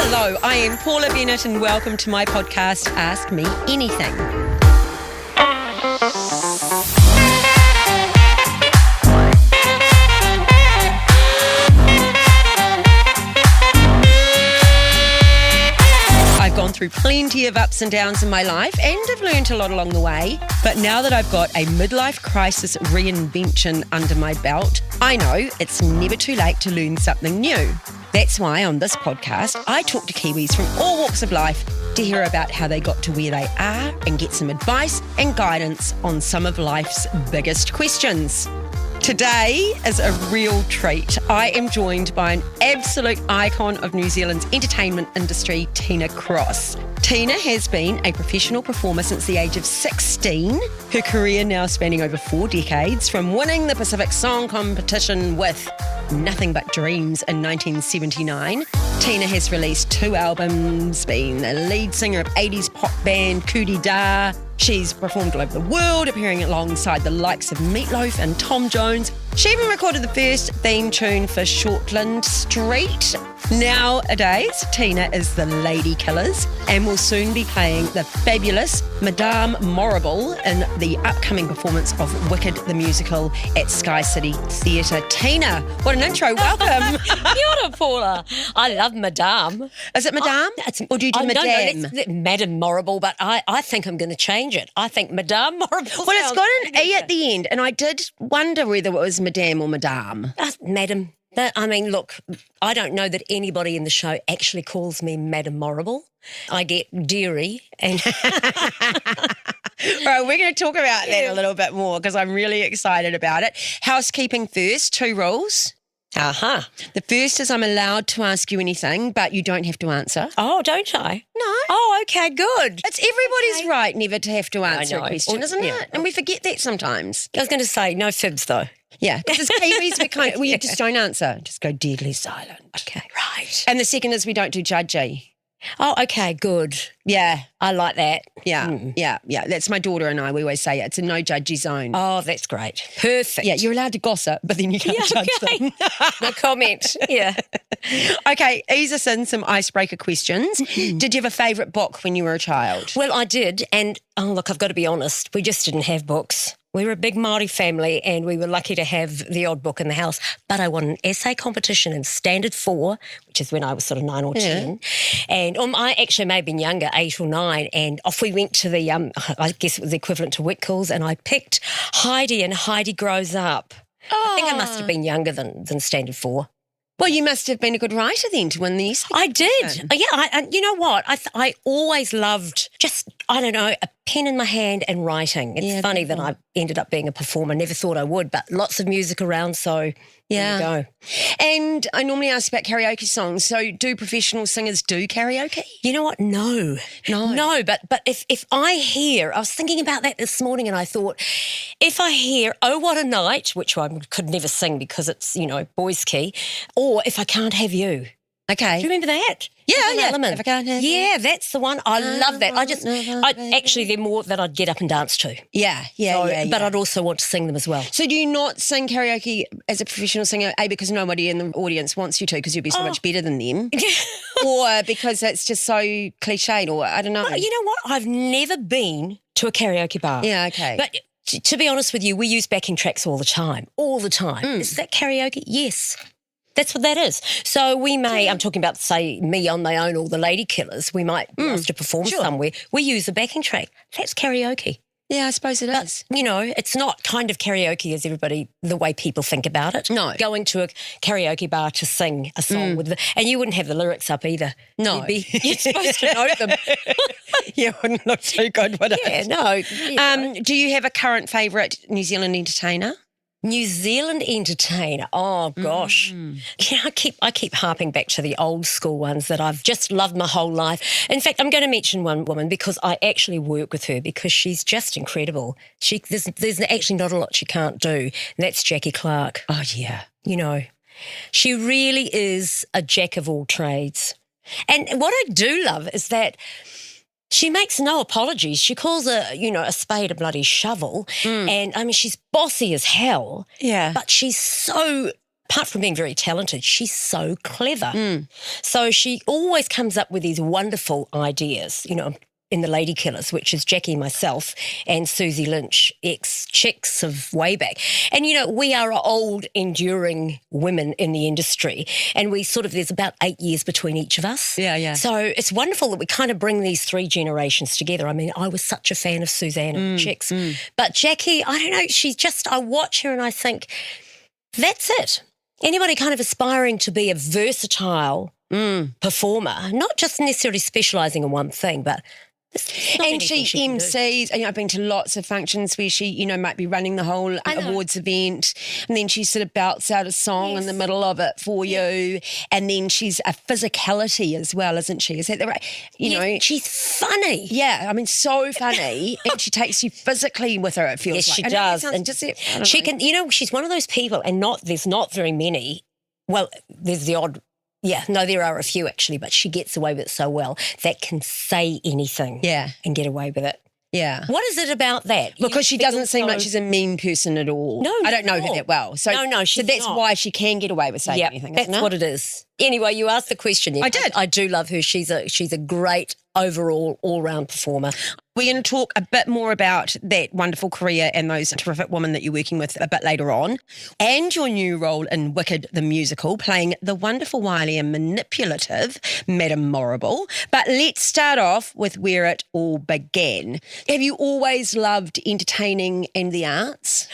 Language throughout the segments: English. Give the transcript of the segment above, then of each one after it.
Hello, I am Paula Bennett and welcome to my podcast, Ask Me Anything. I've gone through plenty of ups and downs in my life and I've learned a lot along the way. But now that I've got a midlife crisis reinvention under my belt, I know it's never too late to learn something new. That's why on this podcast, I talk to Kiwis from all walks of life to hear about how they got to where they are and get some advice and guidance on some of life's biggest questions. Today is a real treat. I am joined by an absolute icon of New Zealand's entertainment industry, Tina Cross. Tina has been a professional performer since the age of 16, her career now spanning over 4 decades, from winning the Pacific Song Competition with Nothing But Dreams in 1979. Tina has released 2 albums, been the lead singer of 80s pop band Cootie Da. She's performed all over the world, appearing alongside the likes of Meatloaf and Tom Jones. She even recorded the first theme tune for Shortland Street. Nowadays, Tina is the Lady Killers and will soon be playing the fabulous Madame Morrible in the upcoming performance of Wicked the Musical at Sky City Theatre. Tina, what an intro. Welcome. Kia ora, Paula. I love Madame. Is it Madame? Or do you do Madame? No, Madame Morrible, but I think I'm going to change it. I think Madame Morrible. Well, it's got an E at the end, and I did wonder whether it was Madame or Madame. Madam. I mean, look, I don't know that anybody in the show actually calls me Madame Morrible. I get dairy and... All right, we're going to talk about that a little bit more because I'm really excited about it. Housekeeping first, 2 rules. Uh-huh. The first is I'm allowed to ask you anything, but you don't have to answer. Oh, don't I? No. Oh, okay, good. It's everybody's right never to have to answer a question, isn't Yeah. it? And we forget that sometimes. I was going to say, no fibs, though. Yeah, because as Kiwis, we just don't answer. Just go deadly silent. Okay, right. And the second is we don't do judgy. Oh, okay, good. Yeah. I like that. Yeah, yeah. That's my daughter and I. We always say it's a no judgy zone. Oh, that's great. Perfect. Yeah, you're allowed to gossip, but then you can't judge them. No comment. Yeah. Okay, ease us in some icebreaker questions. Did you have a favourite book when you were a child? Well, I did. And, oh, look, I've got to be honest. We just didn't have books. We were a big Māori family and we were lucky to have the odd book in the house. But I won an essay competition in Standard 4, which is when I was sort of 9 or 10. And I actually may have been younger, 8 or 9. And off we went to the, I guess it was the equivalent to Whitcoulls, and I picked Heidi and Heidi Grows Up. I think I must have been younger than Standard 4. Well, you must have been a good writer then to win the essay. I did. Yeah, you know what? I always loved just, I don't know, a pen in my hand and writing. It's funny that I ended up being a performer. Never thought I would, but lots of music around, so there you go. And I normally ask about karaoke songs. So do professional singers do karaoke? You know what? No. But if I hear, I was thinking about that this morning and I thought, if I hear Oh What a Night, which I could never sing because it's, boys key, or If I Can't Have You. Okay. Do you remember that? Yeah. Element. If I Can't Have You. Yeah, that's the one. I love that. Actually, they're more that I'd get up and dance to. Yeah. But I'd also want to sing them as well. So do you not sing karaoke as a professional singer, A, because nobody in the audience wants you to because you'll be so much better than them, or because it's just so cliched, or I don't know. Well, you know what? I've never been to a karaoke bar. Yeah, okay. But to be honest with you, we use backing tracks all the time. Is that karaoke? Yes. That's what that is. So we may, I'm talking about, say, Me on My Own or the Lady Killers, we might be asked to perform somewhere. We use a backing track. That's karaoke. Yeah, I suppose it is. It's not kind of karaoke as everybody, the way people think about it. No. Going to a karaoke bar to sing a song and you wouldn't have the lyrics up either. No. You're supposed to know them. You wouldn't look too good, would it? Yeah, no. Do you have a current favourite New Zealand entertainer? New Zealand entertainer. Oh gosh. I keep harping back to the old school ones that I've just loved my whole life. In fact, I'm going to mention one woman because I actually work with her because she's just incredible. There's actually not a lot she can't do, and that's Jackie Clark. Oh yeah. She really is a jack of all trades. And what I do love is that she makes no apologies. She calls a spade a bloody shovel. And I mean, she's bossy as hell. Yeah. But she's so apart from being very talented, she's so clever. So she always comes up with these wonderful ideas, in The Lady Killers, which is Jackie, myself, and Susie Lynch, ex-chicks of way back. And, we are old, enduring women in the industry, and there's about 8 years between each of us. Yeah. So it's wonderful that we kind of bring these three generations together. I mean, I was such a fan of Suzanne and the Chicks. But Jackie, I don't know, I watch her and I think, that's it. Anybody kind of aspiring to be a versatile performer, not just necessarily specialising in one thing, but and she MCs, I've been to lots of functions where she, might be running the whole awards event, and then she sort of belts out a song in the middle of it for you, and then she's a physicality as well, isn't she? Is that the right? She's funny. Yeah, I mean, so funny, and she takes you physically with her, it feels like. Yes, she does. And she can, she's one of those people, and there's not very many. Well, there's the odd. Yeah, no, there are a few actually, but she gets away with it so well that can say anything and get away with it. Yeah. What is it about that? Because she doesn't seem like she's a mean person at all. No, I don't know her that well. So, she's so that's not. why she can get away with saying anything, isn't that's it? what it is. Anyway, you asked the question. I did. I do love her. She's a great overall all-round performer. We're going to talk a bit more about that wonderful career and those terrific women that you're working with a bit later on, and your new role in Wicked the Musical, playing the wonderful, wily and manipulative Madame Morrible. But let's start off with where it all began. Have you always loved entertaining and the arts?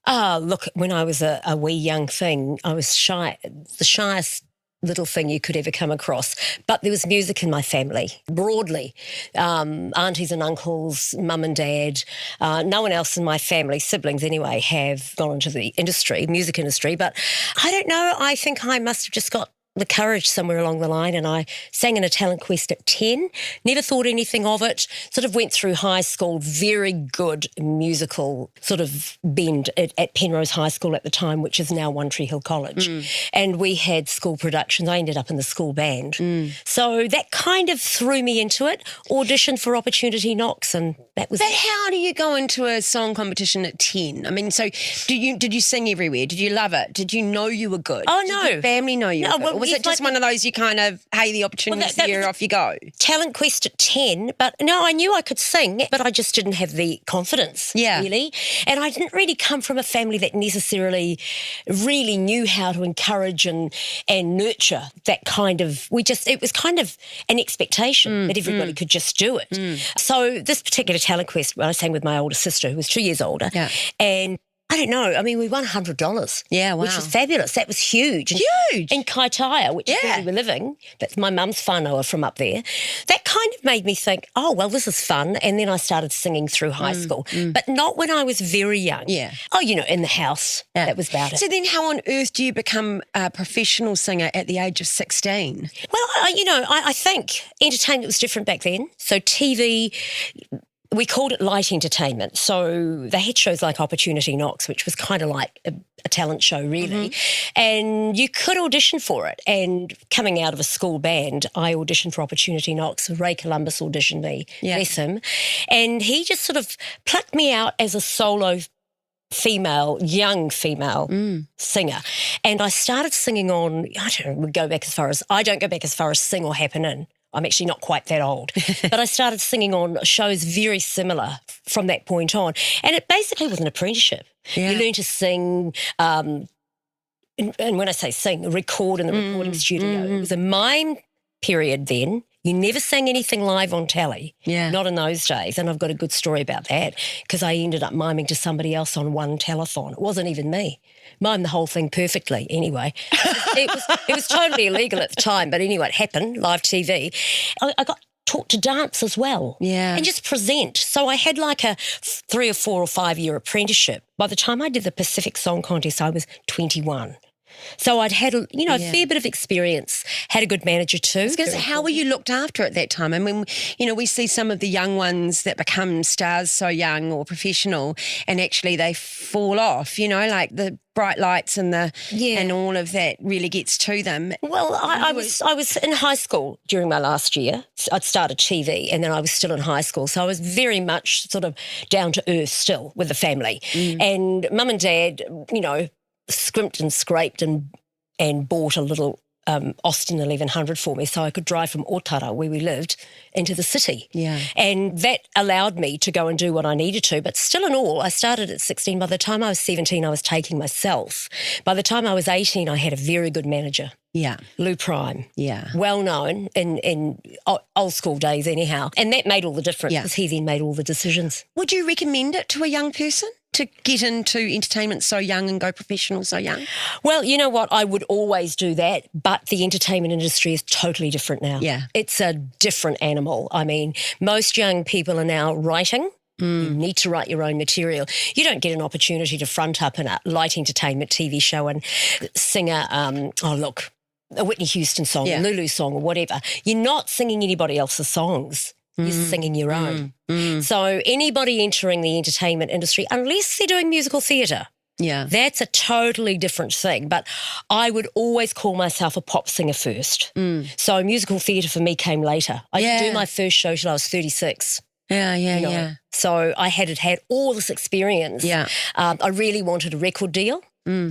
Look, when I was a wee young thing, I was shy, the shyest little thing you could ever come across. But there was music in my family, broadly. Aunties and uncles, mum and dad. No one else in my family, siblings anyway, have gone into the industry, music industry. But I don't know, I think I must have just got the courage somewhere along the line, and I sang in a talent quest at 10, never thought anything of it, sort of went through high school, very good musical sort of bend at Penrose High School at the time, which is now One Tree Hill College. And we had school productions. I ended up in the school band. So that kind of threw me into it, auditioned for Opportunity Knocks, and that was But how do you go into a song competition at 10? I mean, so did you sing everywhere? Did you love it? Did you know you were good? Oh, no. Did your family know you were good? Well, Or was it just one of those you kind of, hey, the opportunity's there, off you go? Talent quest at 10, but no, I knew I could sing, but I just didn't have the confidence, really. And I didn't really come from a family that necessarily really knew how to encourage and nurture that kind of, it was kind of an expectation that everybody could just do it. So this particular talent quest, I sang with my older sister, who was 2 years older, and I don't know. I mean, we won $100. Yeah, wow. Which was fabulous. That was huge. Huge. In Kaitaia, which is where we were living. That's my mum's whānau from up there. That kind of made me think, oh, well, this is fun. And then I started singing through high school. But not when I was very young. Yeah. Oh, in the house. Yeah. That was about it. So then how on earth do you become a professional singer at the age of 16? Well, I think entertainment was different back then. So TV... We called it light entertainment. So they had shows like Opportunity Knocks, which was kind of like a talent show, really. And you could audition for it. And coming out of a school band, I auditioned for Opportunity Knocks. Ray Columbus auditioned me, bless him. And he just sort of plucked me out as a solo young female singer. And I started singing on, I don't go back as far as Sing or Happen In. I'm actually not quite that old. But I started singing on shows very similar from that point on. And it basically was an apprenticeship. You learn to sing, and when I say sing, record in the recording studio. It was a mime period then. You never sang anything live on telly, not in those days. And I've got a good story about that because I ended up miming to somebody else on one telethon. It wasn't even me. Mimed the whole thing perfectly anyway. It was totally illegal at the time, but anyway, it happened, live TV. I got taught to dance as well and just present. So I had like a 3 or 4 or 5 year apprenticeship. By the time I did the Pacific Song Contest, I was 21. So I'd had, a fair bit of experience, had a good manager too. How were you looked after at that time? I mean, we see some of the young ones that become stars so young or professional and actually they fall off, like the bright lights and and all of that really gets to them. Well, I was in high school during my last year. I'd started TV and then I was still in high school. So I was very much sort of down to earth still with the family. And mum and dad, scrimped and scraped and bought a little Austin 1100 for me so I could drive from Otara, where we lived, into the city. Yeah. And that allowed me to go and do what I needed to. But still in all, I started at 16. By the time I was 17, I was taking myself. By the time I was 18, I had a very good manager. Yeah. Lou Prime. Yeah. Well known in old school days anyhow. And that made all the difference because he then made all the decisions. Would you recommend it to a young person to get into entertainment so young and go professional so young? Well, you know what? I would always do that, but the entertainment industry is totally different now. Yeah. It's a different animal. I mean, most young people are now writing. You need to write your own material. You don't get an opportunity to front up in a light entertainment TV show and sing a Whitney Houston song, a Lulu song or whatever. You're not singing anybody else's songs. You're singing your own. So anybody entering the entertainment industry, unless they're doing musical theatre, that's a totally different thing. But I would always call myself a pop singer first. So musical theatre for me came later. I didn't do my first show till I was 36. Yeah. So I had all this experience. Yeah. I really wanted a record deal.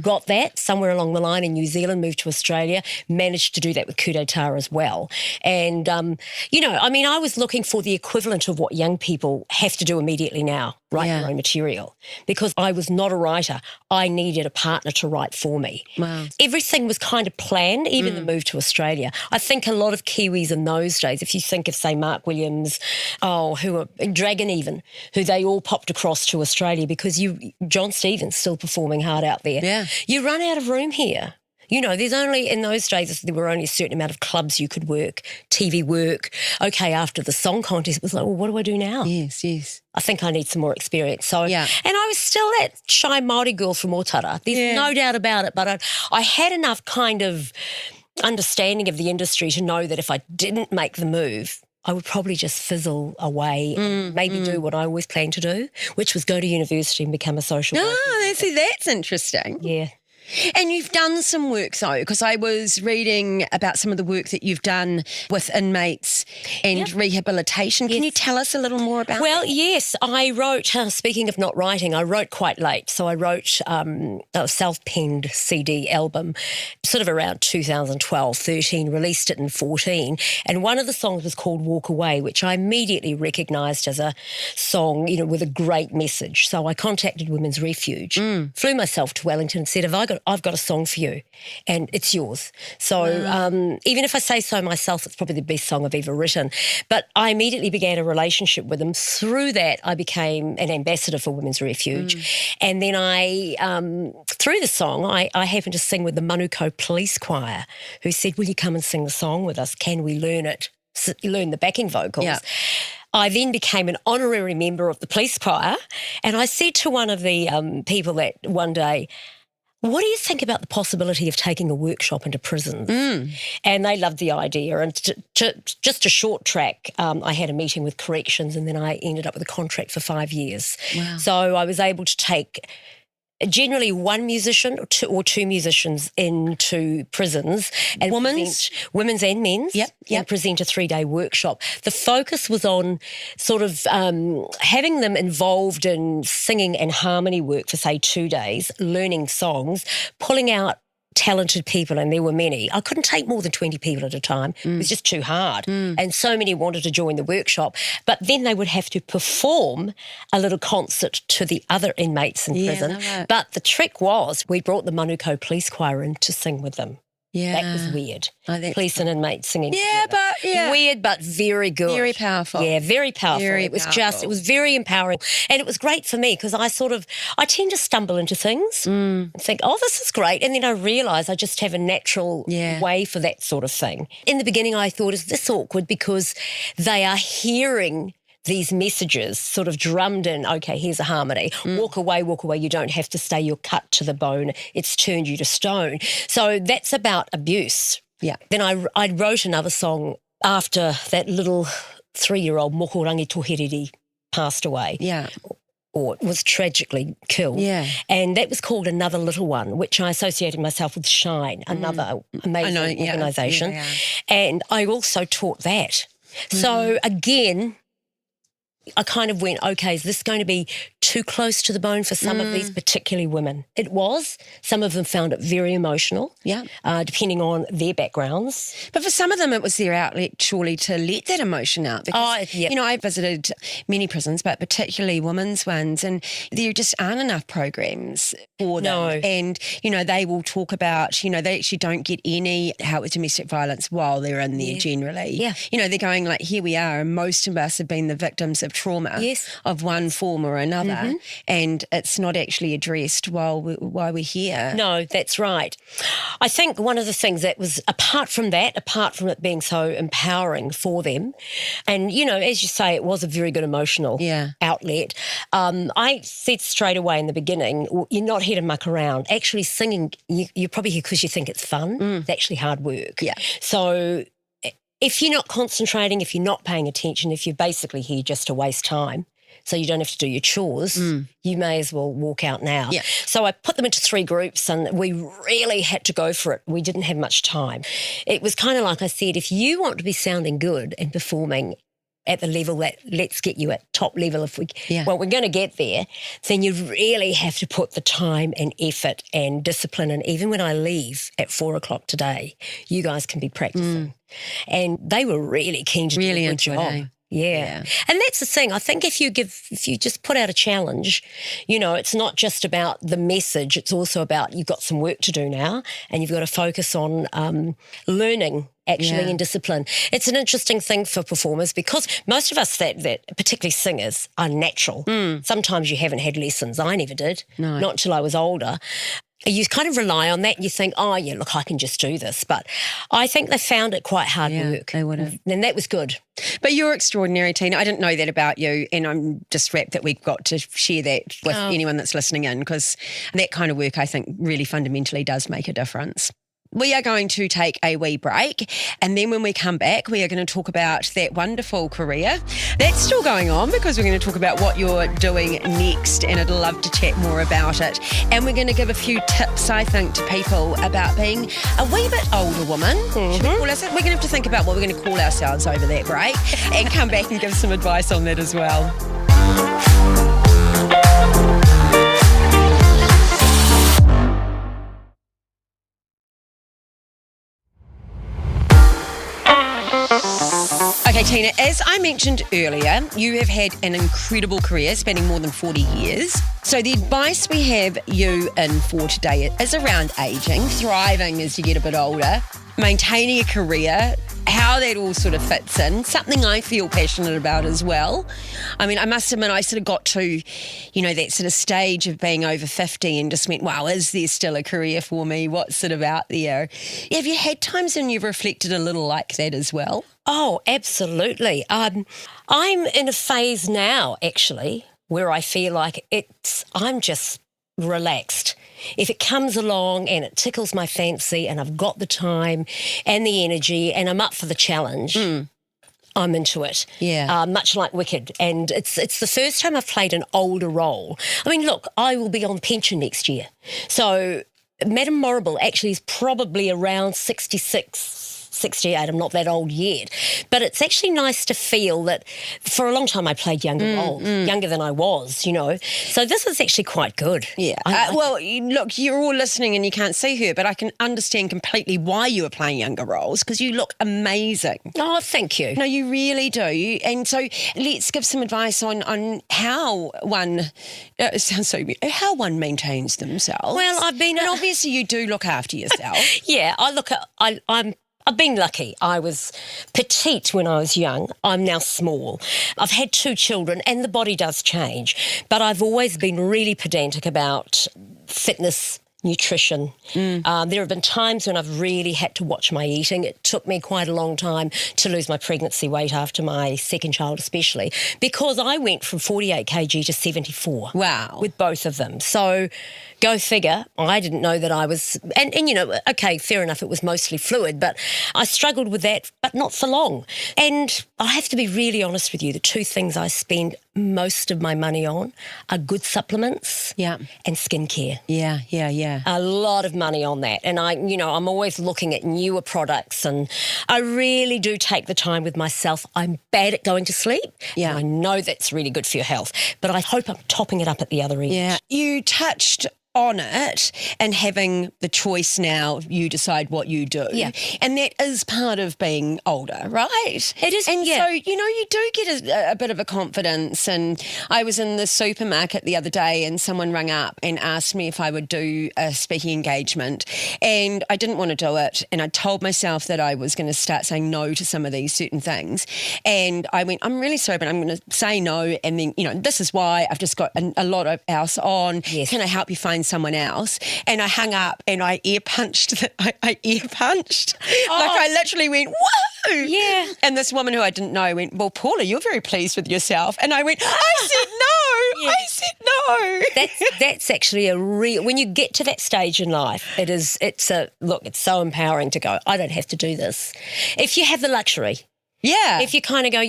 Got that somewhere along the line in New Zealand, moved to Australia, managed to do that with Coup d'etat as well. And, I was looking for the equivalent of what young people have to do immediately now, write their own material, because I was not a writer. I needed a partner to write for me. Wow. Everything was kind of planned, even the move to Australia. I think a lot of Kiwis in those days, if you think of, say, Mark Williams, Dragon even, who they all popped across to Australia because John Stevens still performing hard out there. Yeah. You run out of room here. There's only, in those days, there were only a certain amount of clubs you could work, TV work. Okay, after the song contest, it was like, well, what do I do now? Yes. I think I need some more experience. So, and I was still that shy Māori girl from Otara. There's no doubt about it, but I had enough kind of understanding of the industry to know that if I didn't make the move, I would probably just fizzle away and maybe do what I always planned to do, which was go to university and become a social worker. That's interesting. Yeah. And you've done some work, though, because I was reading about some of the work that you've done with inmates and rehabilitation. Can you tell us a little more about Well, yes, I wrote, speaking of not writing, I wrote quite late. So I wrote a self-penned CD album sort of around 2012, 13, released it in 14. And one of the songs was called Walk Away, which I immediately recognised as a song, with a great message. So I contacted Women's Refuge, flew myself to Wellington and said, I've got a song for you and it's yours. So even if I say so myself, it's probably the best song I've ever written. But I immediately began a relationship with them. Through that, I became an ambassador for Women's Refuge. And then through the song, I happened to sing with the Manukau Police Choir, who said, will you come and sing the song with us? Can we learn it? Learn the backing vocals. Yeah. I then became an honorary member of the police choir. And I said to one of the people that one day, what do you think about the possibility of taking a workshop into prisons? And they loved the idea. And just a short track, I had a meeting with corrections and then I ended up with a contract for 5 years. Wow. So I was able to take generally one musician or two musicians into prisons and women's and men's and present a 3-day workshop. The focus was on sort of having them involved in singing and harmony work for, say, 2 days, learning songs, pulling out talented people, and there were many. I couldn't take more than 20 people at a time. It was just too hard. And so many wanted to join the workshop. But then they would have to perform a little concert to the other inmates in prison. Right. But the trick was we brought the Manukau Police Choir in to sing with them. Yeah. That was weird. Oh, Police and inmates singing together. Weird, but very good. Very powerful. Yeah, very powerful. It was very empowering. And it was great for me because I tend to stumble into things and think, oh, this is great. And then I realise I just have a natural way for that sort of thing. In the beginning, I thought, is this awkward? Because they are hearing these messages sort of drummed in, okay, here's a harmony. Walk away, you don't have to stay, you're cut to the bone, it's turned you to stone. So that's about abuse. Yeah. Then I wrote another song after that little 3-year-old Mokorangi Toheriri passed away. Yeah. Or was tragically killed. Yeah. And that was called Another Little One, which I associated myself with Shine, another amazing organisation. Yeah. And I also taught that. So again, I kind of went, okay, is this going to be too close to the bone for some of these, particularly women. It was. Some of them found it very emotional, depending on their backgrounds. But for some of them, it was their outlet, surely, to let that emotion out. Because, I visited many prisons, but particularly women's ones, and there just aren't enough programs for them. No. And, they will talk about, they actually don't get any help with domestic violence while they're in there generally. Yeah. They're going like, here we are, and most of us have been the victims of trauma of one form or another, and it's not actually addressed while we're here. No, that's right. I think one of the things that was, apart from it being so empowering for them, and, as you say, it was a very good emotional outlet. I said straight away in the beginning, you're not here to muck around. Actually singing, you're probably here because you think it's fun. It's actually hard work. Yeah. So if you're not concentrating, if you're not paying attention, if you're basically here just to waste time, so you don't have to do your chores, you may as well walk out now. Yeah. So I put them into 3 groups, and we really had to go for it. We didn't have much time. It was kind of like I said, if you want to be sounding good and performing at the level that let's get you at top level, we're going to get there, then you really have to put the time and effort and discipline. And even when I leave at 4:00 today, you guys can be practicing. And they were really keen to do a good job. Yeah. And that's the thing. I think if you just put out a challenge, it's not just about the message, it's also about you've got some work to do now, and you've got to focus on learning actually in discipline. It's an interesting thing for performers because most of us that particularly singers are natural. Sometimes you haven't had lessons. I never did. No. Not until I was older. You kind of rely on that and you think, look, I can just do this. But I think they found it quite hard work. They would have. And that was good. But you're extraordinary, Tina. I didn't know that about you, and I'm just rapt that we've got to share that with anyone that's listening in, because that kind of work, I think, really fundamentally does make a difference. We are going to take a wee break, and then when we come back, we are going to talk about that wonderful career. That's still going on, because we're going to talk about what you're doing next, and I'd love to chat more about it. And we're going to give a few tips, I think, to people about being a wee bit older woman. Should we call us? We're going to have to think about what we're going to call ourselves over that break and come back and give some advice on that as well. Okay, Tina, as I mentioned earlier, you have had an incredible career spanning more than 40 years. So the advice we have you in for today is around ageing, thriving as you get a bit older, maintaining a career, how that all sort of fits in, something I feel passionate about as well. I mean, I must admit, I sort of got to, that sort of stage of being over 50 and just went, wow, is there still a career for me? What's sort of out there? Have you had times when you've reflected a little like that as well? Oh, absolutely. I'm in a phase now, actually, where I feel like I'm just relaxed. If it comes along and it tickles my fancy and I've got the time and the energy and I'm up for the challenge, I'm into it. Yeah. Much like Wicked. And it's the first time I've played an older role. I mean, look, I will be on pension next year. So Madame Morrible actually is probably around 66, 68. I'm not that old yet. But it's actually nice to feel that for a long time I played younger roles, younger than I was, So this is actually quite good. Yeah. Look, you're all listening and you can't see her, but I can understand completely why you are playing younger roles, because you look amazing. Oh, thank you. No, you really do. And so let's give some advice on how one, it sounds so weird, how one maintains themselves. Well, And obviously you do look after yourself. Yeah, I've been lucky. I was petite when I was young. I'm now small. I've had 2 children and the body does change, but I've always been really pedantic about fitness, nutrition. There have been times when I've really had to watch my eating. It took me quite a long time to lose my pregnancy weight after my second child especially, because I went from 48 kg to 74. Wow. With both of them. So go figure. I didn't know that I was, and okay, fair enough, it was mostly fluid, but I struggled with that, but not for long. And I have to be really honest with you, the 2 things I spend most of my money on are good supplements Yeah. and skincare. Yeah, yeah, yeah. A lot of money on that. And I'm always looking at newer products, and I really do take the time with myself. I'm bad at going to sleep. Yeah. And I know that's really good for your health, but I hope I'm topping it up at the other end. Yeah. You touched on it and having the choice now, you decide what you do. Yeah. And that is part of being older, right? It is, And yeah. so, you do get a bit of a confidence. And I was in the supermarket the other day and someone rang up and asked me if I would do a speaking engagement. And I didn't want to do it. And I told myself that I was going to start saying no to some of these certain things. And I went, I'm really sorry, but I'm going to say no. And then, this is why I've just got a lot of else on. Yes. Can I help you find someone else? And I hung up and I ear punched. I ear punched. Like I literally went, whoa! Yeah. And this woman who I didn't know went, well, Paula, you're very pleased with yourself. And I went, I said no. Yeah. I said no. That's actually a real, when you get to that stage in life, it's so empowering to go, I don't have to do this. If you have the luxury, Yeah. if you kind of go,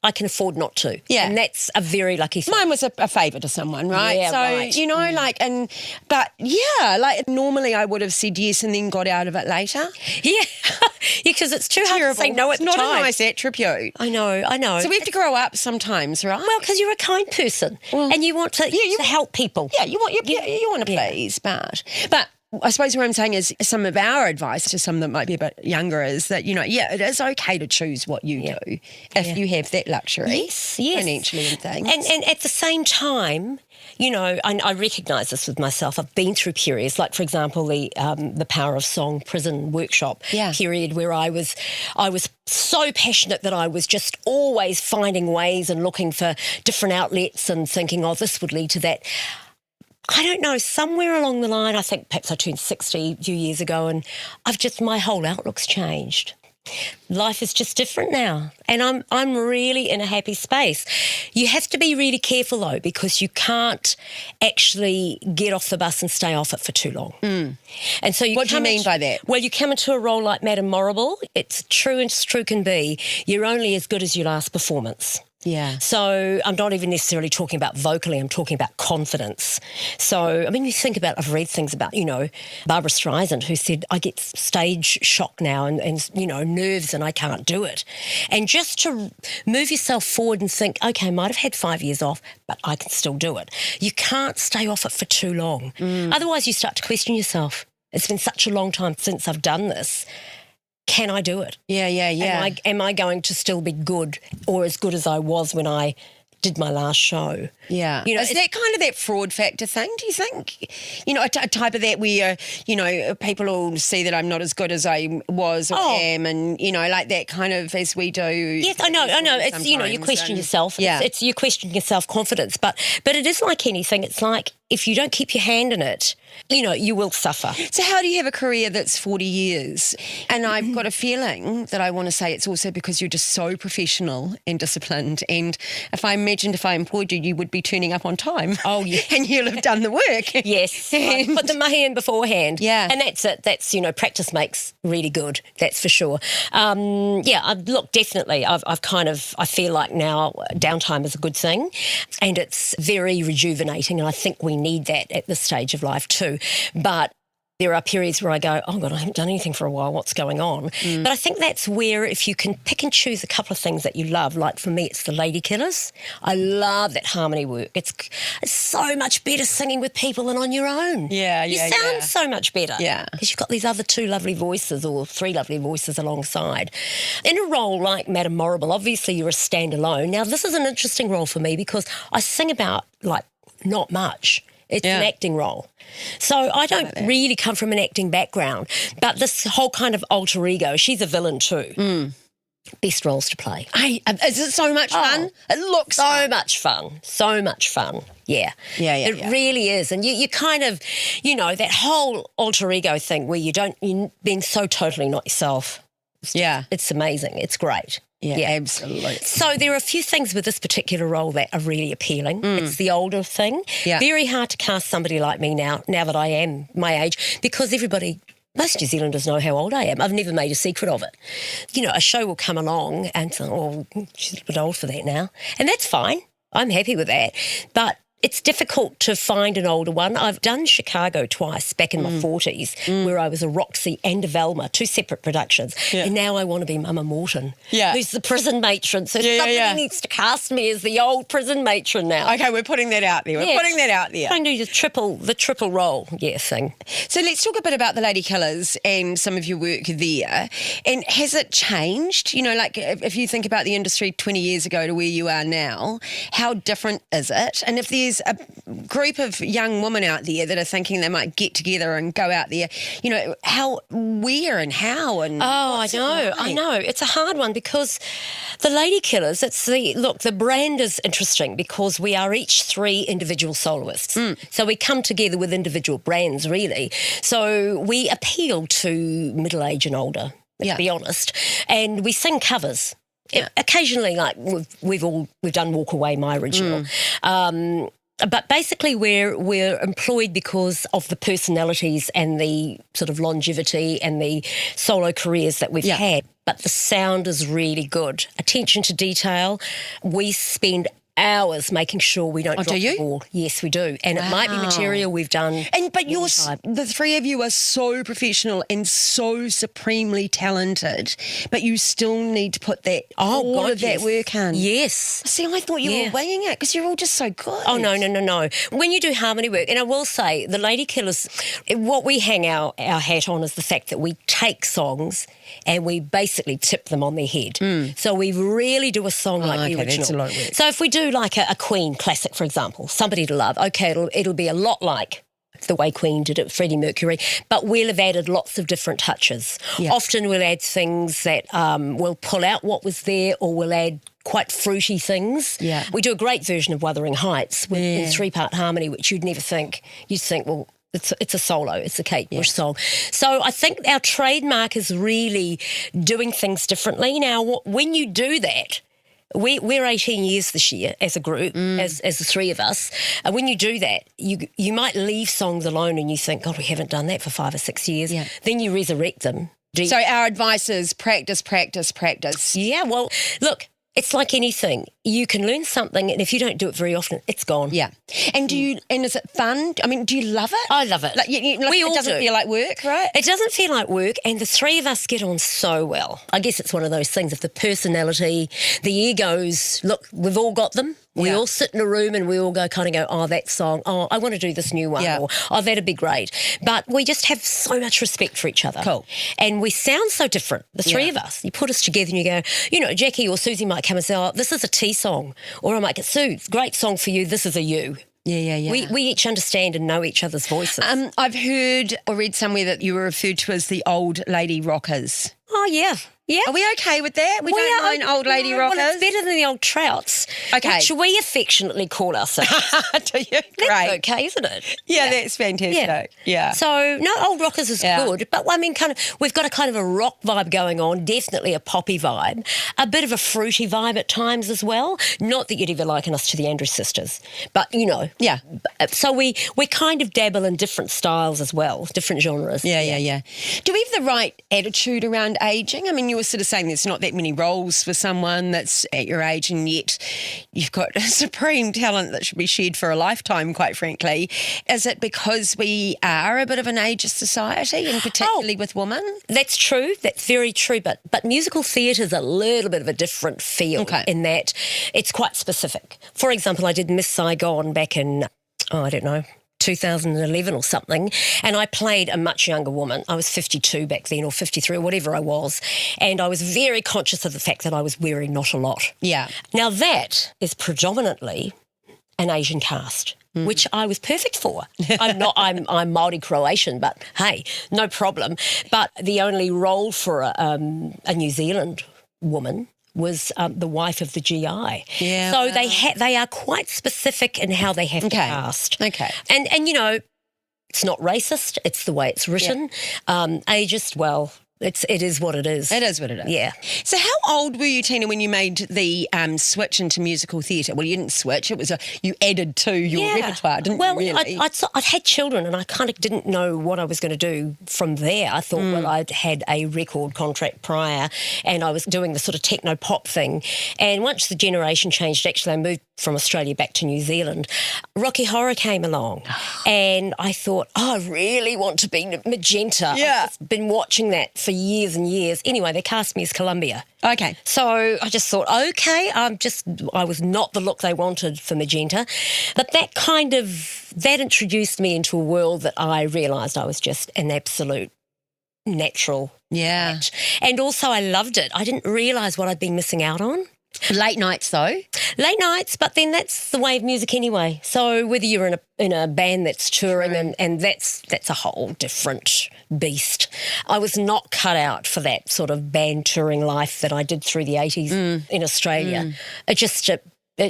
I can afford not to. Yeah. And that's a very lucky thing. Mine was a favour to someone, right? Yeah, so, right. normally I would have said yes and then got out of it later. Yeah. Because it's too hard to say no at the Not time. a nice attribute. I know. So we have to grow up sometimes, right? Well, because you're a kind person and you want to, to help people. Yeah, you want to please, but I suppose what I'm saying is some of our advice to some that might be a bit younger is that, it is okay to choose what you do if you have that luxury Yes. financially and things. And at the same time, I recognise this with myself. I've been through periods, like, for example, the Power of Song prison workshop period where I was so passionate that I was just always finding ways and looking for different outlets and thinking, this would lead to that. I don't know, somewhere along the line, I think perhaps I turned 60 a few years ago and my whole outlook's changed. Life is just different now and I'm really in a happy space. You have to be really careful though because you can't actually get off the bus and stay off it for too long. And so What do you mean by that? Well, you come into a role like Madame Morrible, it's true and true can be, you're only as good as your last performance. Yeah. So I'm not even necessarily talking about vocally, I'm talking about confidence. So, you think about, I've read things about, Barbara Streisand who said, I get stage shock now and nerves and I can't do it. And just to move yourself forward and think, okay, I might have had 5 years off, but I can still do it. You can't stay off it for too long. Otherwise you start to question yourself. It's been such a long time since I've done this. Can I do it? Yeah. Am I going to still be good or as good as I was when I did my last show? Yeah. Is that kind of that fraud factor thing, do you think? A type of that where, people will see that I'm not as good as I was or am and, like that kind of as we do. Yes, I know. It's, you question yourself. Yeah. It's you question your self-confidence. But it is like anything. It's like if you don't keep your hand in it, you will suffer. So how do you have a career that's 40 years? And I've got a feeling that I want to say it's also because you're just so professional and disciplined. And if I employed you, you would be turning up on time. Oh, yeah. And you'll have done the work. Yes. I put the money in beforehand. Yeah. And that's it. That's, practice makes really good. That's for sure. Look, definitely. I feel like now downtime is a good thing and it's very rejuvenating and I think we need that at this stage of life too. But there are periods where I go, oh God, I haven't done anything for a while. What's going on? But I think that's where if you can pick and choose a couple of things that you love, like for me, it's the Lady Killers. I love that harmony work. It's so much better singing with people than on your own. You sound so much better. Yeah. Because you've got these other two lovely voices or three lovely voices alongside. In a role like Madame Morrible, obviously you're a standalone. Now, this is an interesting role for me because I sing about, not much. It's an acting role. So I don't really come from an acting background, but this whole kind of alter ego, she's a villain too. Best roles to play. Is it so much fun? It looks so much fun. So much fun. Yeah. It really is. And you kind of, that whole alter ego thing where you're being so totally not yourself. It's amazing. It's great. Yeah, absolutely. So there are a few things with this particular role that are really appealing. It's the older thing. Yeah. Very hard to cast somebody like me now that I am my age because most New Zealanders know how old I am. I've never made a secret of it. A show will come along and say, she's a bit old for that now. And that's fine. I'm happy with that. But it's difficult to find an older one. I've done Chicago twice back in my 40s where I was a Roxy and a Velma, 2 separate productions. And now I want to be Mama Morton, who's the prison matron. So somebody needs to cast me as the old prison matron now. Okay, we're putting that out there. We're putting that out there. Trying to do the triple role, thing. So let's talk a bit about the Lady Killers and some of your work there. And has it changed? You know, like if you think about the industry 20 years ago to where you are now, how different is it? And if there's a group of young women out there that are thinking they might get together and go out there, you know, where and how and I know. It's a hard one because the Lady Killers, the brand is interesting because we are each 3 individual soloists. So we come together with individual brands, really. So we appeal to middle age and older, to be honest. And we sing covers. Occasionally, like we've done Walk Away, my original. But basically we're employed because of the personalities and the sort of longevity and the solo careers that we've had. But the sound is really good. Attention to detail. We spend hours making sure we don't drop the ball. Yes, we do. And it might be material we've done. But the 3 of you are so professional and so supremely talented, but you still need to put that all of that work in. Yes. See, I thought you were winging it because you're all just so good. Oh, no. When you do harmony work, and I will say, the Lady Killers, what we hang our hat on is the fact that we take songs and we basically tip them on their head. So we really do a song like the original. That's a lot of work. So if we do like a Queen classic, for example, Somebody to Love, okay, it'll be a lot like the way Queen did it, Freddie Mercury, but we'll have added lots of different touches. Often we'll add things that will pull out what was there, or we'll add quite fruity things. We do a great version of Wuthering Heights in 3-part harmony, which you'd never think. You'd think, well, it's a solo. It's a Kate Bush song. So I think our trademark is really doing things differently. Now, when you do that, we're 18 years this year as a group, as the 3 of us. And when you do that, you might leave songs alone and you think, God, we haven't done that for 5 or 6 years. Then you resurrect them. So our advice is practice, practice, practice. Yeah, well, look, it's like anything. You can learn something, and if you don't do it very often, it's gone. Yeah. And is it fun? I mean, do you love it? I love it. We all doesn't feel like work, right? It doesn't feel like work, and the 3 of us get on so well. I guess it's one of those things of the personality, the egos. Look, we've all got them. We all sit in a room and we all kind of go, oh, that song, oh, I want to do this new one, or oh, that'd be great. But we just have so much respect for each other. Cool. And we sound so different, the 3 of us. You put us together and you go, you know, Jackie or Susie might come and say, oh, this is a T song. Or I might get, Sue, great song for you, this is a you. Yeah. We each understand and know each other's voices. I've heard or read somewhere that you were referred to as the old lady rockers. Oh, yeah. Yeah. Are we okay with that? We don't mind old lady rockers? Well, it's better than the old trouts, which we affectionately call ourselves. Do you? That's Great. okay, isn't it? Yeah, that's fantastic. Yeah. So, no, old rockers is good, but I mean, we've got a kind of a rock vibe going on, definitely a poppy vibe, a bit of a fruity vibe at times as well. Not that you'd ever liken us to the Andrews Sisters, but, you know. Yeah. So we kind of dabble in different styles as well, different genres. Yeah. Do we have the right attitude around ageing? I mean, you were sort of saying there's not that many roles for someone that's at your age, and yet you've got a supreme talent that should be shared for a lifetime, quite frankly. Is it because we are a bit of an ageist society, and particularly with women? That's true. That's very true. But musical theatre's a little bit of a different feel in that it's quite specific. For example, I did Miss Saigon back in, 2011 or something, and I played a much younger woman. I was 52 back then, or 53, or whatever I was, and I was very conscious of the fact that I was wearing not a lot. Yeah. Now that is predominantly an Asian cast, which I was perfect for. I'm Māori Croatian, but hey, no problem. But the only role for a New Zealand woman was the wife of the GI. Yeah. So they are quite specific in how they have to cast. Okay. And you know, it's not racist. It's the way it's written. Yeah. Ageist, well, it is what it is. It is what it is. Yeah. So how old were you, Tina, when you made the switch into musical theatre? Well, you didn't switch. It was you added to your repertoire, didn't you, really? I'd had children and I kind of didn't know what I was going to do from there. I thought, well, I'd had a record contract prior and I was doing the sort of techno-pop thing. And once the generation changed, actually I moved from Australia back to New Zealand, Rocky Horror came along and I thought, I really want to be Magenta. Yeah. I've just been watching that for years and years. Anyway, they cast me as Columbia. Okay. So I just thought, okay, I was not the look they wanted for Magenta. But that introduced me into a world that I realised I was just an absolute natural match. And also I loved it. I didn't realise what I'd been missing out on. Late nights, though. Late nights, but then that's the way of music anyway. So whether you're in a band that's touring and that's a whole different beast. I was not cut out for that sort of band touring life that I did through the 80s in Australia. It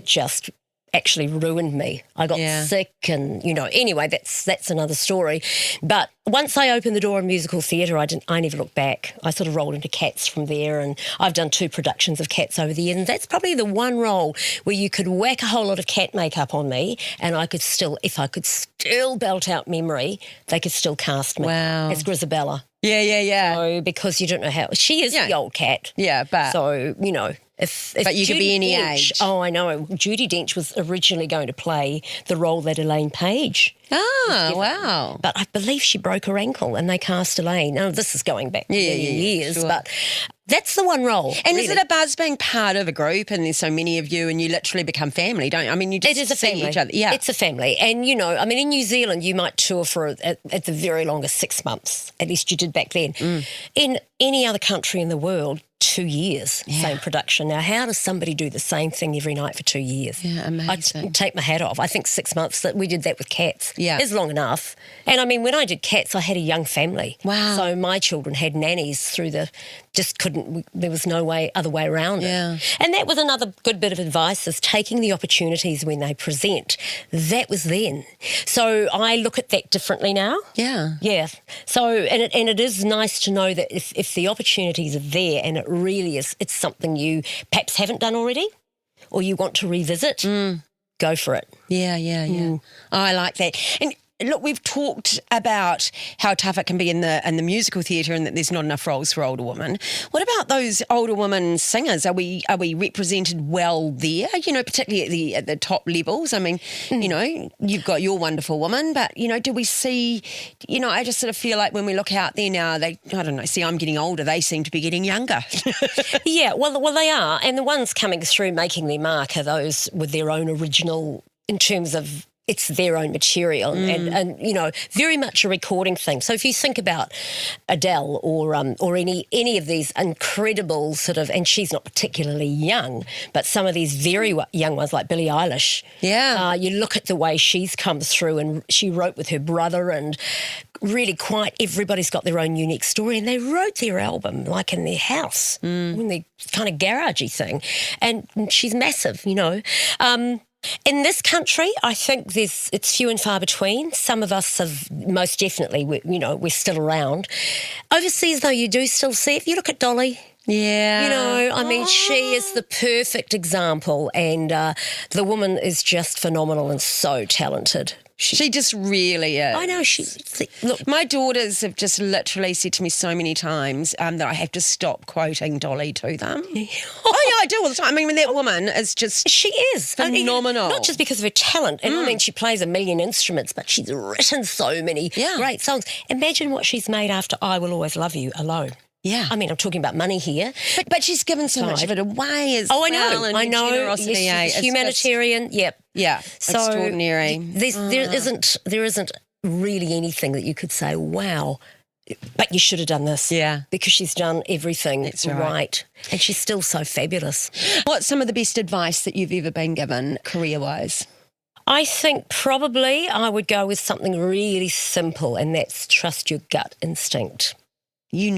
just actually ruined me. I got sick and, anyway, that's another story. But once I opened the door in musical theatre, I never looked back. I sort of rolled into Cats from there, and I've done 2 productions of Cats over the years, and that's probably the one role where you could whack a whole lot of cat makeup on me and I could still, if I could still belt out memory, they could still cast me as Grisabella. Yeah. So, because you don't know how... She is the old cat. Yeah, but... So, if but you could be any age. Oh, I know. Judi Dench was originally going to play the role that Elaine Page. Oh, wow. But I believe she broke her ankle and they cast Elaine. Now, this is going back years, sure. But that's the one role. And really. is it a buzz being part of a group and there's so many of you and you literally become family, don't you? I mean, you just it is a see family. each other. Yeah. It's a family. And, in New Zealand, you might tour for, at the very longest, 6 months. At least you did back then. In any other country in the world, 2 years, same production. Now, how does somebody do the same thing every night for 2 years? Yeah, amazing. I'd take my hat off. I think 6 months, that we did that with Cats. Yeah. Is long enough. And, when I did Cats, I had a young family. Wow. So my children had nannies there was no other way around it. Yeah. And that was another good bit of advice, is taking the opportunities when they present. That was then. So I look at that differently now. Yeah. Yeah. So, and it is nice to know that if the opportunities are there and it really is, it's something you perhaps haven't done already or you want to revisit, go for it. Yeah. Oh, I like that. And look, we've talked about how tough it can be in the musical theatre and that there's not enough roles for older women. What about those older women singers? Are we represented well there? Particularly at the top levels. I mean, you've got your wonderful woman, but do we see? I just sort of feel like when we look out there now, I'm getting older. They seem to be getting younger. Yeah, well, they are, and the ones coming through making their mark are those with their own original, in terms of. It's their own material and very much a recording thing. So if you think about Adele or any of these incredible sort of, and she's not particularly young, but some of these very young ones like Billie Eilish. Yeah. You look at the way she's come through, and she wrote with her brother, and really quite everybody's got their own unique story, and they wrote their album like in their house, in their kind of garagey thing. And she's massive, In this country, I think it's few and far between. Some of us have most definitely, we're still around. Overseas, though, you do still see it. You look at Dolly. Yeah. She is the perfect example, and the woman is just phenomenal and so talented. She just really is. I know. Look, my daughters have just literally said to me so many times that I have to stop quoting Dolly to them. Oh, yeah, I do all the time. I mean, that woman is just she is phenomenal. Not just because of her talent. And she plays a million instruments, but she's written so many great songs. Imagine what she's made after I Will Always Love You alone. Yeah. I mean, I'm talking about money here. But she's given so much of it away as I well. know. I know. Generosity, yes, she's humanitarian. Yep. Yeah. So extraordinary. There isn't really anything that you could say, wow, but you should have done this. Yeah. Because she's done everything right. And she's still so fabulous. What's some of the best advice that you've ever been given career-wise? I think probably I would go with something really simple, and that's trust your gut instinct. You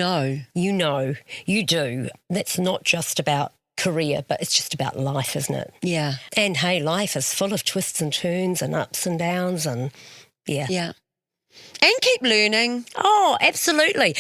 do. That's not just about career, but it's just about life, isn't it? Yeah. And hey, life is full of twists and turns and ups and downs, and yeah. And keep learning. Oh, absolutely.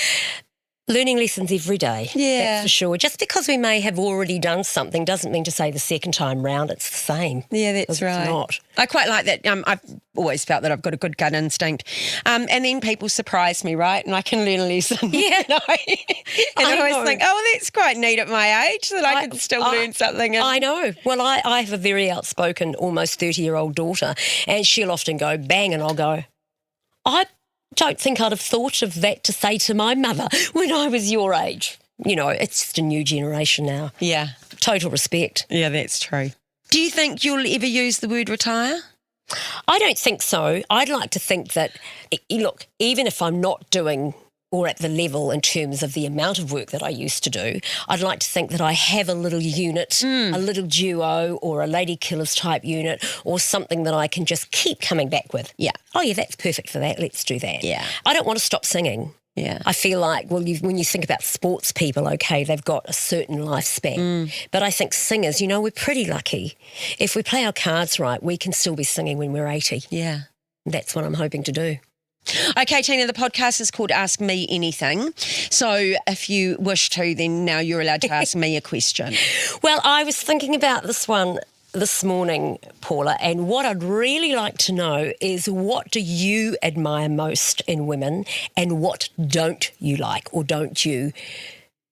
Learning lessons every day. Yeah. That's for sure. Just because we may have already done something doesn't mean to say the second time round it's the same. Yeah, that's right. It's not. I quite like that. I've always felt that I've got a good gut instinct. And then people surprise me, right? And I can learn a lesson. Yeah. And I always think, oh, that's quite neat at my age that I can still learn something. And I know. Well, I have a very outspoken, almost 30-year-old daughter, and she'll often go bang, and I'll go, I don't think I'd have thought of that to say to my mother when I was your age. You know, it's just a new generation now. Yeah. Total respect. Yeah, that's true. Do you think you'll ever use the word retire? I don't think so. I'd like to think that, look, even if I'm not doing or at the level in terms of the amount of work that I used to do, I'd like to think that I have a little unit, a little duo or a Lady Killers type unit or something that I can just keep coming back with. Yeah. Oh, yeah, that's perfect for that. Let's do that. Yeah. I don't want to stop singing. Yeah. I feel like, well, when you think about sports people, okay, they've got a certain lifespan. But I think singers, we're pretty lucky. If we play our cards right, we can still be singing when we're 80. Yeah. That's what I'm hoping to do. Okay, Tina, the podcast is called Ask Me Anything. So if you wish to, then now you're allowed to ask me a question. Well, I was thinking about this one this morning, Paula, and what I'd really like to know is what do you admire most in women and what don't you like or don't you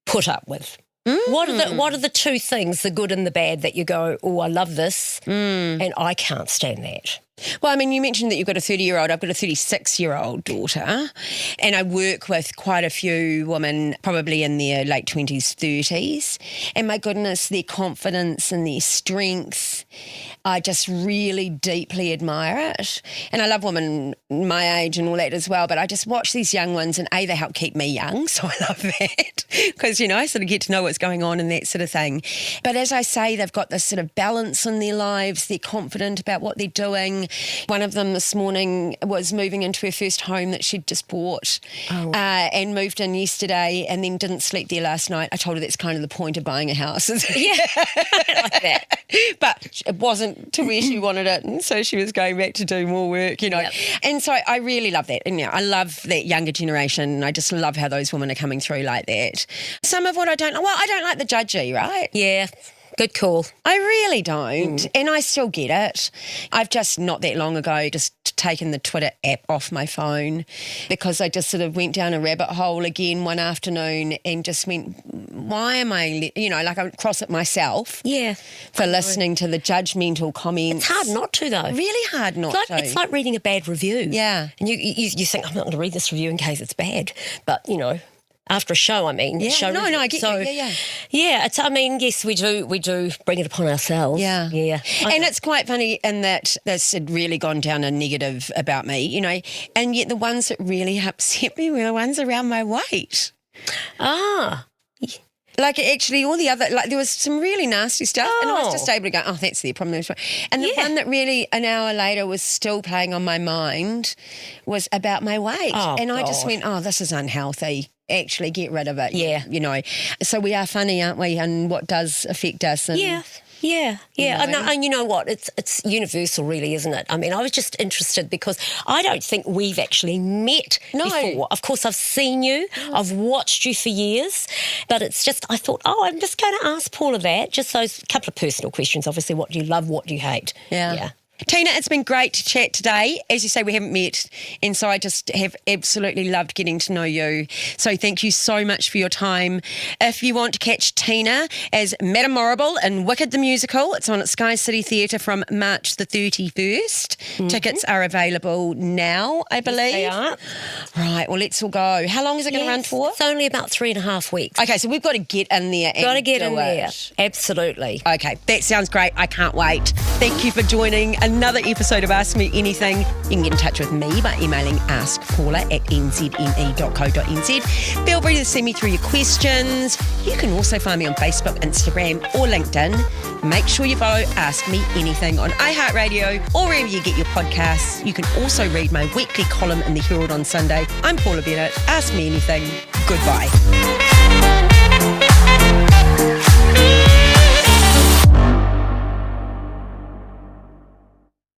put up with? What are the two things, the good and the bad, that you go, oh, I love this and I can't stand that? Well, I mean, you mentioned that you've got a 30-year-old. I've got a 36-year-old daughter, and I work with quite a few women probably in their late 20s, 30s. And my goodness, their confidence and their strength, I just really deeply admire it. And I love women my age and all that as well, but I just watch these young ones and they help keep me young, so I love that because, I sort of get to know what's going on and that sort of thing. But as I say, they've got this sort of balance in their lives. They're confident about what they're doing. One of them this morning was moving into her first home that she'd just bought and moved in yesterday and then didn't sleep there last night. I told her that's kind of the point of buying a house. Yeah, I like that. But it wasn't to where she wanted it, and so she was going back to do more work, Yep. And so I really love that. And I love that younger generation. I just love how those women are coming through like that. Some of what I don't like, I don't like the judgy, right? Yeah. Good call. I really don't, and I still get it. I've just not that long ago just taken the Twitter app off my phone because I just sort of went down a rabbit hole again one afternoon and just went, why am I, I'm cross at myself for listening to the judgmental comments. It's hard not to, though. Really hard not to. It's like reading a bad review. Yeah. And you think, I'm not going to read this review in case it's bad. But, after a show, I mean. Yeah, show no, I get so, you. Yeah. Yeah, yes, we do bring it upon ourselves. Yeah. Yeah. And it's quite funny in that this had really gone down a negative about me, and yet the ones that really upset me were the ones around my weight. Ah. Like actually all the other, there was some really nasty stuff and I was just able to go, that's their problem. And the one that really an hour later was still playing on my mind was about my weight. And I just went, this is unhealthy. Actually get rid of it. Yeah. So we are funny, aren't we? And what does affect us. And, Yeah. And you know what? It's universal, really, isn't it? I mean, I was just interested because I don't think we've actually met before. Of course, I've seen you. I've watched you for years. But it's just, I thought, I'm just going to ask Paula that. Just those couple of personal questions, obviously. What do you love? What do you hate? Yeah. Tina, it's been great to chat today. As you say, we haven't met, and so I just have absolutely loved getting to know you. So thank you so much for your time. If you want to catch Tina as Madame Morrible in Wicked the Musical, it's on at Sky City Theatre from March the 31st. Tickets are available now, I believe. They are. Right, well, let's all go. How long is it going to run for? It's only about 3.5 weeks. Okay, so we've got to get in there and Got to get in do there. it. Absolutely. Okay, that sounds great. I can't wait. Thank you for joining another episode of Ask Me Anything. You can get in touch with me by emailing askpaula@nzherald.co.nz. Feel free to send me through your questions. You can also find me on Facebook, Instagram or LinkedIn. Make sure you follow Ask Me Anything on iHeartRadio or wherever you get your podcasts. You can also read my weekly column in the Herald on Sunday. I'm Paula Bennett. Ask Me Anything. Goodbye.